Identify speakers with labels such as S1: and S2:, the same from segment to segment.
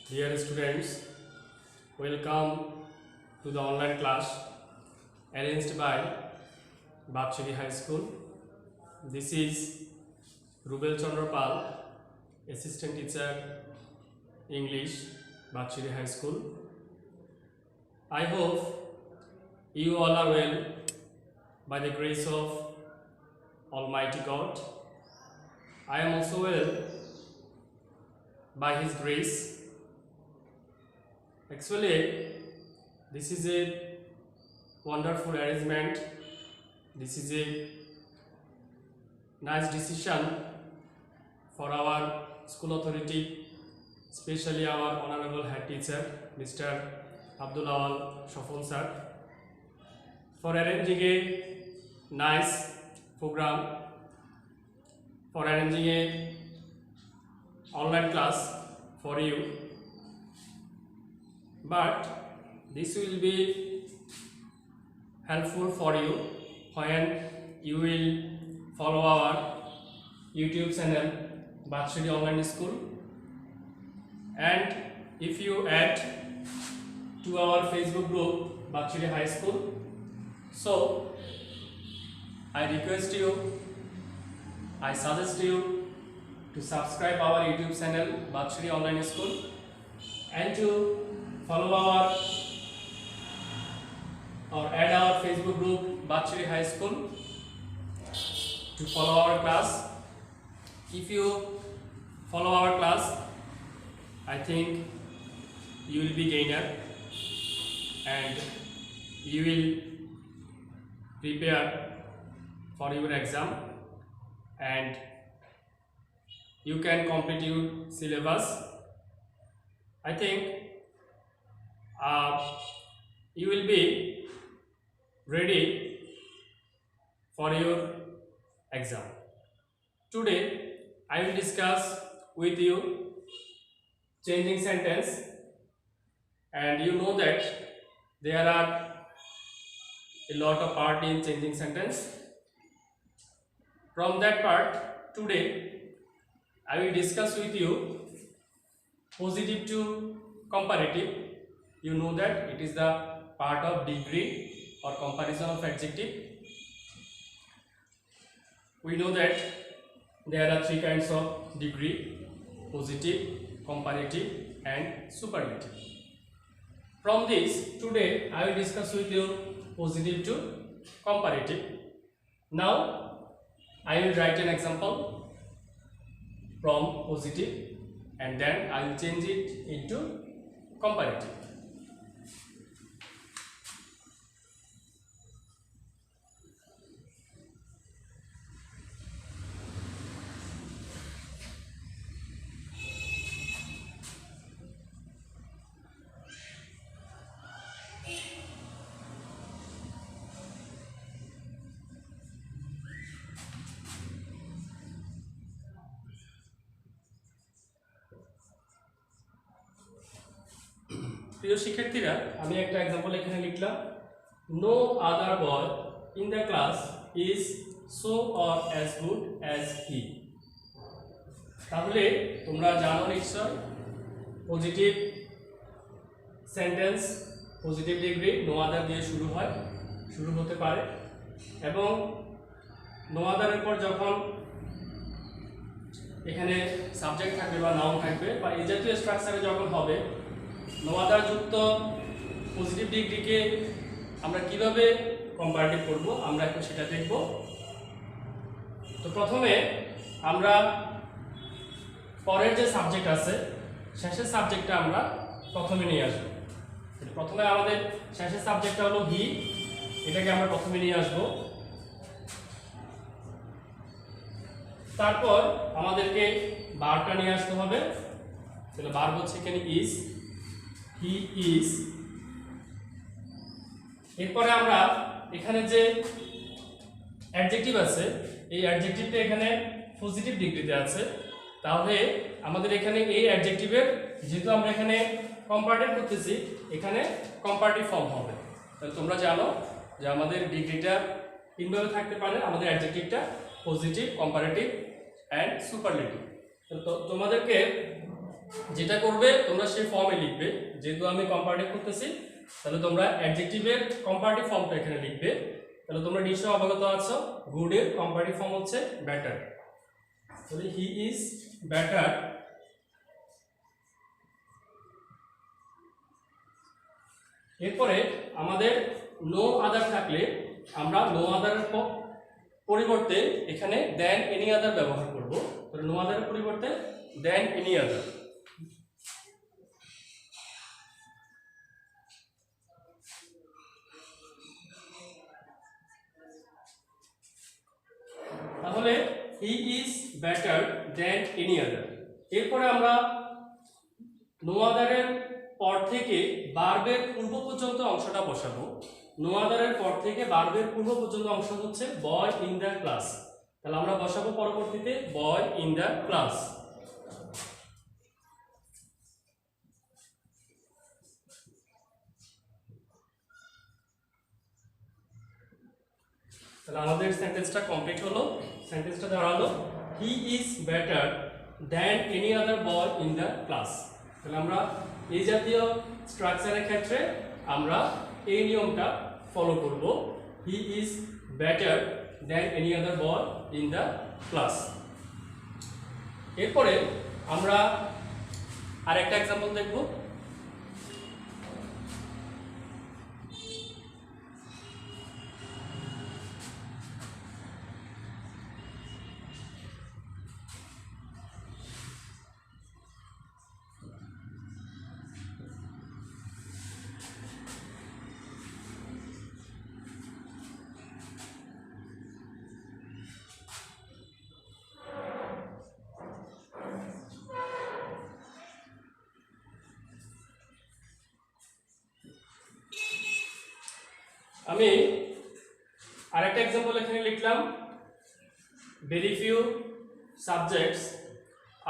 S1: Dear students, welcome to the online class arranged by Bakshiri High School. This is Rubel Chandra Pal, Assistant Teacher English, Bakshiri High School. I hope you all are well by the grace of Almighty God. I am also well by His grace. Actually, this is a wonderful arrangement. This is a nice decision for our school authority, especially our honorable head teacher, Mr. Abdul Awal Shafon sir, for arranging a nice program, for arranging a online class for you. But this will be helpful for you when you will follow our YouTube channel Bakshiri Online School, and if you add to our Facebook group Bakshiri High School. So I request you, I suggest you to subscribe our YouTube channel Bakshiri Online School and to follow our or add our Facebook group Bakshiri High School to follow our class. If you follow our class, I think you will be gainer and you will prepare for your exam and you can complete your syllabus. I think you will be ready for your exam. Today I will discuss with you changing sentence, and you know that there are a lot of part in changing sentence. From that part, today I will discuss with you positive to comparative. You know that it is the part of degree or comparison of adjective. We know that there are three kinds of degree: positive, comparative and superlative. From this, today I will discuss with you positive to comparative. Now I will write an example from positive and then I will change it into comparative. প্রিয় শিক্ষার্থীরা, আমি একটা example এখানে লিখলাম, no other boy in the class is so or as good as he. তাহলে তোমরা জানো নিশ্চয় positive sentence, positive degree no other দিয়ে শুরু হতে পারে, এবং নো আদারের পর যখন এখানে সাবজেক্ট থাকবে বা নাউন থাকবে বা এই জাতীয় স্ট্রাকচারে যখন হবে, নো আদার যুক্ত পজিটিভ ডিগ্রিকে আমরা কিভাবে কম্পারেটিভ করব আমরা এখন সেটা দেখব। তো প্রথমে আমরা পরের যে সাবজেক্ট আছে শেষের সাবজেক্টটা আমরা প্রথমে নিয়ে আসব। প্রথমে আমাদের শেষের সাবজেক্টটা হলো হি, এটাকে আমরা প্রথমে নিয়ে আসব। তারপর আমাদেরকে ভার্বটা নিয়ে আসতে হবে। তাহলে ভার্ব হচ্ছে এখানে ইজ, হি ইজ। এরপরে আমরা এখানে যে অ্যাডজেক্টিভ আছে এই অ্যাডজেক্টিভটা এখানে পজিটিভ ডিগ্রিতে আছে, তাহলে আমাদের এখানে এই অ্যাডজেক্টিভের যেহেতু আমরা এখানে কম্পারেটিভ করতেছি এখানে কম্পারেটিভ ফর্ম হবে। তাহলে তোমরা জানো যে আমাদের ডিগ্রিটা তিনভাবে থাকতে পারে, আমাদের অ্যাডজেক্টিভটা পজিটিভ, কম্পারেটিভ অ্যান্ড সুপারলেটিভ। তো তোমাদেরকে যেটা করবে তোমরা সেই ফর্মে লিখবে, যেহেতু আমি কম্পারেটিভ করতেছি তাহলে তোমরা অ্যাডজেক্টিভের কম্পারেটিভ ফর্মটা এখানে লিখবে। তাহলে তোমরা নিশ্চয়ই অবগত আছো গুড এর কম্পারেটিভ ফর্ম হচ্ছে বেটার। তাহলে হি ইজ বেটার। এরপরে আমাদের নো আদার থাকলে আমরা নো আদারের পরিবর্তে এখানে দেন এনি আদার ব্যবহার করব। তাহলে নো আদারের পরিবর্তে দেন এনি আদার। তাহলে he is better than any other. এরপরে আমরা নো আদারের পর থেকে ভার্বের পূর্ব পর্যন্ত অংশটা বসাবো। নো আদারের পর থেকে ভার্বের পূর্ব পর্যন্ত অংশ হচ্ছে বয় ইন দ্য ক্লাস। তাহলে আমরা বসাবো পরবর্তীতে বয় ইন দ্য ক্লাস। তাহলে আমাদের সেন্টেন্সটা কমপ্লিট হলো। সেন্টেন্সটা দাঁড়ালো হি is better than any other boy in the class. তাহলে আমরা এই জাতীয় স্ট্রাকচারের ক্ষেত্রে আমরা এই নিয়মটা ফলো করব, হি is better than any other boy in the class. এরপরে আমরা আরেকটা এক্সাম্পল দেখব। আমি আরেকটা एग्जांपल এখানে লিখলাম very few subjects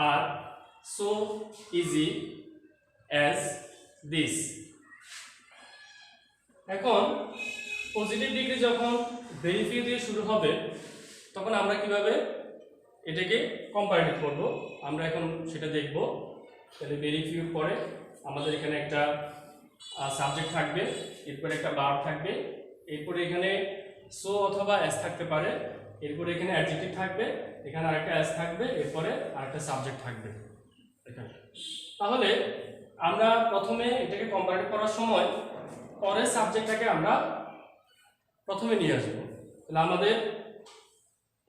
S1: are so easy as this। এখন পজিটিভ ডিগ্রি যখন very few দিয়ে শুরু হবে তখন আমরা কিভাবে এটাকে কম্পারেটিভ করব আমরা এখন সেটা দেখব। তাহলে very few পরে আমাদের এখানে একটা সাবজেক্ট থাকবে, এরপরে একটা ভার্ব থাকবে, এরপরে এখানে সো অথবা এস থাকতে পারে, এরপরে এখানে অ্যাডজেক্টিভ থাকবে, এখানে আরেকটা এস থাকবে, এরপরে আরেকটা সাবজেক্ট থাকবে এখানে। তাহলে আমরা প্রথমে এটাকে কম্পারেটিভ করার সময় পরের সাবজেক্টটাকে আমরা প্রথমে নিয়ে আসবো। তাহলে আমাদের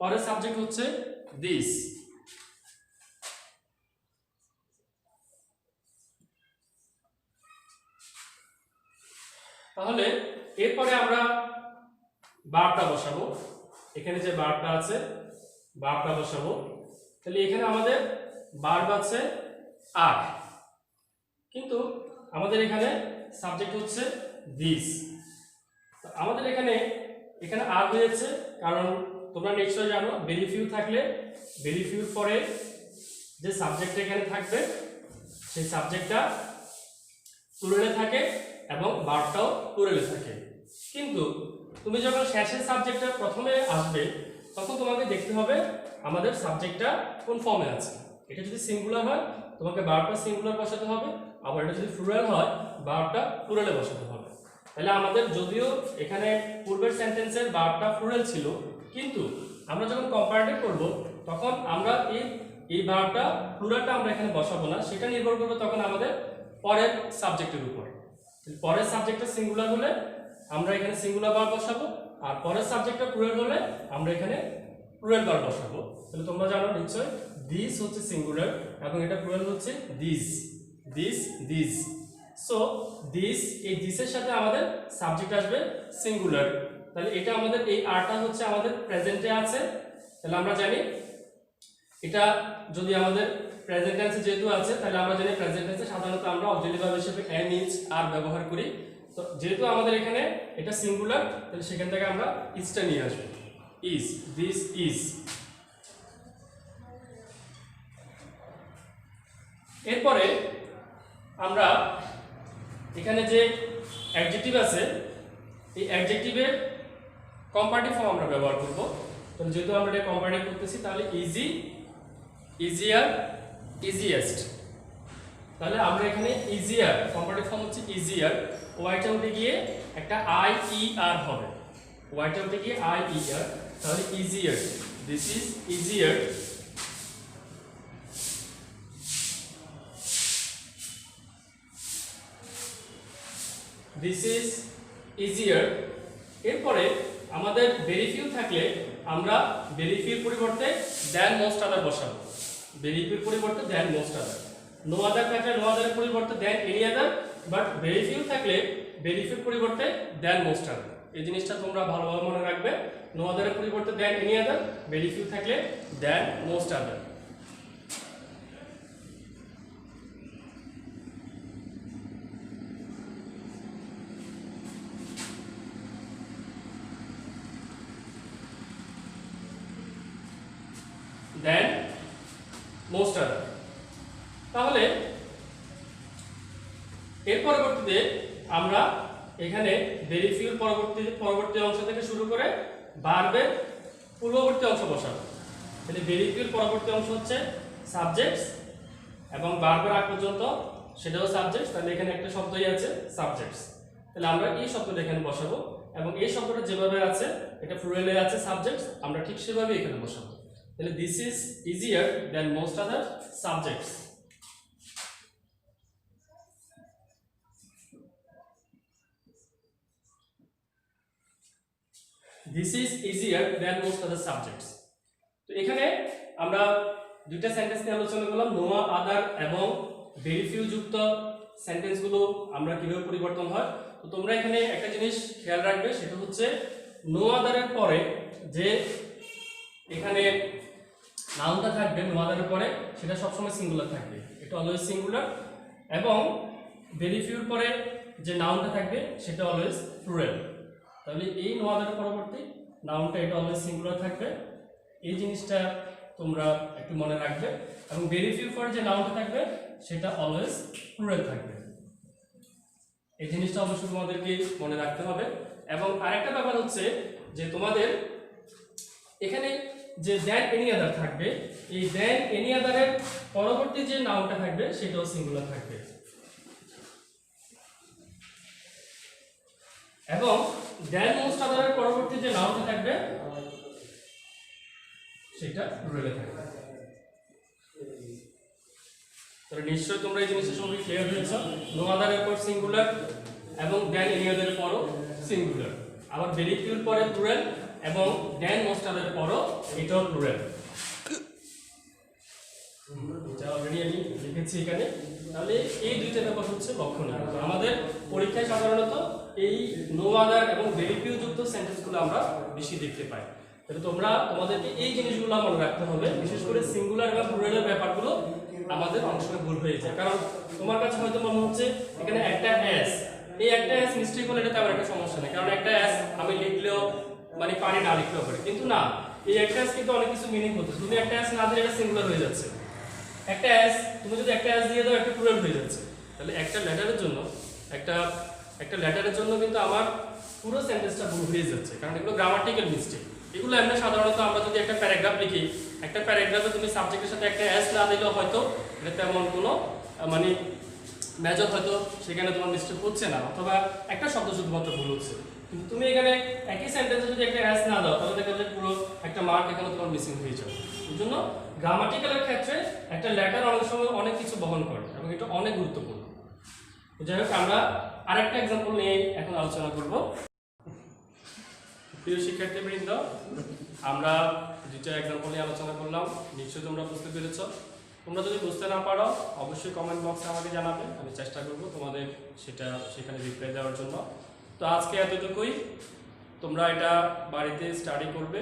S1: পরের সাবজেক্ট হচ্ছে দিস। তাহলে এরপরে আমরা ভার্বটা বসাবো, এখানে যে ভার্বটা আছে ভার্বটা বসাবো। তাহলে এখানে আমাদের ভার্ব আছে আর, কিন্তু আমাদের এখানে সাবজেক্ট হচ্ছে দিস। আমাদের এখানে আর হয়েছে কারণ তোমরা নিশ্চয়ই জানো ভেরি ফিউ থাকলে ভেরি ফিউ পরে যে সাবজেক্টটা এখানে থাকবে সেই সাবজেক্টটা প্লুরালে থাকে এবং ভার্বটাও প্লুরালে থাকে। কিন্তু তুমি যখন শেষের সাবজেক্টটা প্রথমে আসবে তখন তোমাকে দেখতে হবে আমাদের সাবজেক্টটা কোন ফর্মে আছে। এটা যদি সিঙ্গুলার হয় তোমাকে ভার্বটা সিঙ্গুলার বসাতে হবে, আবার এটা যদি প্লুরাল হয় ভার্বটা প্লুরালে বসাতে হবে। তাহলে আমাদের যদিও এখানে পূর্বের সেন্টেন্সের ভার্বটা প্লুরাল ছিল, কিন্তু আমরা যখন কম্পারেটিভ করব তখন আমরা এই ভার্বটা প্লুরালটা আমরা এখানে বসাবো না, সেটা নির্ভর করবে তখন আমাদের পরের সাবজেক্টের উপর। পরের সাবজেক্টটা সিঙ্গুলার হলে আমরা এখানে সিঙ্গুলার ভার্ব বসাবো, আর পরের সাবজেক্টটা প্লুরাল হলে আমরা এখানে প্লুরাল ভার্ব বসাবো। তাহলে তোমরা জানো নিশ্চয় দিস হচ্ছে সিঙ্গুলার এবং এটা প্লুরাল হচ্ছে this. This this so this, এই দিসের সাথে আমাদের সাবজেক্ট আসবে সিঙ্গুলার। তাহলে এটা আমাদের এই আরটা হচ্ছে আমাদের প্রেজেন্টে আছে। তাহলে আমরা জানি এটা যদি আমাদের প্রেজেন্ট টেন্সে যেহেতু আছে তাহলে আমরা জানি প্রেজেন্ট টেন্সে সাধারণত আমরা অক্সিলারি ভার্ব হিসেবে am is আর ব্যবহার করি। তো যেহেতু আমাদের এখানে এটা সিঙ্গুলার তাহলে সেখান থেকে আমরা ইজটা নিয়ে আসব, ইজ, দিস ইজ। এরপরে আমরা এখানে যে অ্যাডজেক্টিভ আছে এই অ্যাডজেক্টিভের কম্পারেটিভ ফর্ম আমরা ব্যবহার করব। তাহলে যেহেতু আমরা এটা কম্পারেটিভ করতেছি তাহলে ইজি, ইজিয়ার, ইজিয়েস্ট। তাহলে আমরা এখানে ইজিয়ার কম্পারেটিভ ফর্ম হচ্ছে ইজিয়ার, ওয়াইটা উঠে গিয়ে একটা আই ই আর হবে, ওয়াইটা উঠে গিয়ে আই ই আর, তাহলে easier, this is easier. This is easier. এরপরে আমাদের ভেরি ফিউ থাকলে আমরা ভেরি ফিউর পরিবর্তে দ্যান মোস্ট আদার বসাবো, ভেরি ফিউর পরিবর্তে than most other. No other থাকলে নো আদারের পরিবর্তে than any other, but very few থাকলে ভেরি ফিউর পরিবর্তে দ্যান মোস্ট আদার। এই জিনিসটা তোমরা ভালোভাবে মনে রাখবে, নো আদারের পরিবর্তে than any other, very few থাকলে than most other. Then most আদার। তাহলে এর পরবর্তীতে আমরা এখানে ভেরি ফিউর পরবর্তী অংশ থেকে শুরু করে ভার্বের পূর্ববর্তী অংশ বসাবো। তাহলে ভেরি ফিউর পরবর্তী অংশ হচ্ছে সাবজেক্টস এবং ভার্বের আগ পর্যন্ত সেটাও সাবজেক্টস, তাহলে এখানে একটা শব্দই আছে সাবজেক্টস। তাহলে আমরা এই শব্দটা এখানে বসাবো এবং এই শব্দটা যেভাবে আছে এটা প্লুরালে আছে সাবজেক্টস, আমরা ঠিক সেভাবে এখানে বসাবো। তাহলে this is easier than most other subjects. This is easier than most other subjects. তো এখানে আমরা দুইটা সেন্টেন্স নিয়ে আলোচনা করলাম, নো আদার এবং ভেরি ফিউ যুক্ত সেন্টেন্সগুলো আমরা কিভাবে পরিবর্তন হয়। তো তোমরা এখানে একটা জিনিস খেয়াল রাখবে, সেটা হচ্ছে নো আদারের পরে যে এখানে নাউনটা থাকবে, নো আদারের পরে সেটা সবসময় সিঙ্গুলার থাকবে, এটা অলওয়েজ সিঙ্গুলার, এবং ভেরি ফিউর পরে যে নাউনটা থাকবে সেটা অলওয়েজ প্লুরাল। তাহলে এই নো আদারের পরবর্তী নাউনটা এটা অলওয়েজ সিঙ্গুলার থাকবে, এই জিনিসটা তোমরা একটু মনে রাখবে। এবং ভেরি ফিউ পরে যে নাউনটা থাকবে সেটা অলওয়েজ প্লুরাল থাকবে, এই জিনিসটা অবশ্যই তোমাদেরকে মনে রাখতে হবে। এবং আরেকটা ব্যাপার হচ্ছে যে তোমাদের এখানে যে দ্যান এনি আদার থাকবে, এই দ্যান এনি আদারের পরবর্তী যে নাউনটা থাকবে সেটাও সিঙ্গুলার থাকবে, এবং দ্যান মোস্ট আদারের পরবর্তী যে নাউনটা থাকবে সেটা প্লুরালে থাকবে। তাহলে নিশ্চয়ই তোমরা এই জিনিসের সঙ্গে ক্লিয়ার হয়েছ, নো আদারের পর সিঙ্গুলার এবং দ্যান এনি আদারের পরও সিঙ্গুলার, আবার ভেরি ফিউর পরে প্লুরাল এবং দ্যান মোস্ট আদারের পরও এটাও প্লুরাল। এটা অলরেডি আমি লিখেছি এখানে। তাহলে এই দুইটা ব্যাপার হচ্ছে লক্ষণীয়। আমাদের পরীক্ষায় সাধারণত এই নো আদার এবং ভেরি ফিউ যুক্ত সেন্টেন্সগুলো আমরা বেশি দেখতে পাই। তাহলে তোমাদেরকে এই জিনিসগুলো মনে রাখতে হবে, বিশেষ করে সিঙ্গুলার এবং প্লুরালের ব্যাপারগুলো আমাদের অনেক সময় ভুল হয়ে যায়। কারণ তোমার কাছে হয়তো মনে হচ্ছে এখানে একটা এস, এই একটা এস মিস্টেক হলে এটা তেমন একটা সমস্যা নেই, কারণ একটা এস আমি লিখলেও মানে পারি, না লিখলেও পারি। কিন্তু না, এই একটা এস কিন্তু অনেক কিছু মিনিং হচ্ছে। তুমি একটা এস না দিলে এটা সিঙ্গুলার হয়ে যাচ্ছে, একটা এস তুমি যদি একটা এস দিয়ে দাও একটা প্লুরাল হয়ে যাচ্ছে। তাহলে একটা লেটারের জন্য একটা লেটারের জন্য কিন্তু আমার পুরো সেন্টেন্সটা ভুল হয়ে যাচ্ছে, কারণ এগুলো গ্রামাটিক্যাল মিস্টেক। এগুলো এমনি সাধারণত আমরা যদি একটা প্যারাগ্রাফ লিখি, একটা প্যারাগ্রাফে তুমি সাবজেক্টের সাথে একটা এস না দিলেও হয়তো এটা তেমন কোনো মানে মেজর হয়তো সেখানে তোমার মিস্টেক হচ্ছে না, অথবা একটা শব্দ শুধুমাত্র ভুল হচ্ছে। কিন্তু তুমি এখানে একই সেন্টেন্সে যদি একটা এস না দাও তাহলে দেখা যায় পুরো একটা মার্ক এখানে তোমার মিসিং হয়ে যাবে। এই জন্য গ্রামাটিক্যালের ক্ষেত্রে একটা লেটার অনেক সময় অনেক কিছু বহন করে এবং এটা অনেক গুরুত্বপূর্ণ। যাই হোক, আমরা আরেকটা এক্সাম্পল নিয়ে এখন আলোচনা করব। প্রিয় শিক্ষার্থীবৃন্দ, আমরা দুইটা এক্সাম্পল নিয়ে আলোচনা করলাম, নিশ্চয়ই তোমরা বুঝতে পেরেছ। তোমরা যদি বুঝতে না পারো অবশ্যই কমেন্ট বক্সে আমাকে জানাবে, আমি চেষ্টা করব তোমাদের সেখানে রিপ্লাই দেওয়ার জন্য। তো আজকে এতটুকুই, তোমরা এটা বাড়িতে স্টাডি করবে।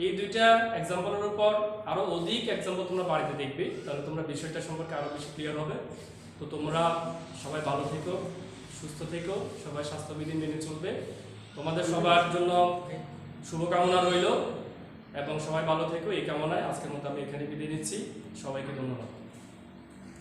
S1: এই দুইটা এক্সাম্পলের উপর আরও অধিক এক্সাম্পল তোমরা বাড়িতে দেখবে, তাহলে তোমরা বিষয়টা সম্পর্কে আরও বেশি ক্লিয়ার হবে। তো তোমরা সবাই ভালো থেকো, সুস্থ থেকো, সবাই স্বাস্থ্যবিধি মেনে চলবে। তোমাদের সবার জন্য শুভকামনা রইল এবং সবাই ভালো থেকো এই কামনায় আজকের মতো আমি এখানে বিদায় নিচ্ছি। সবাইকে ধন্যবাদ।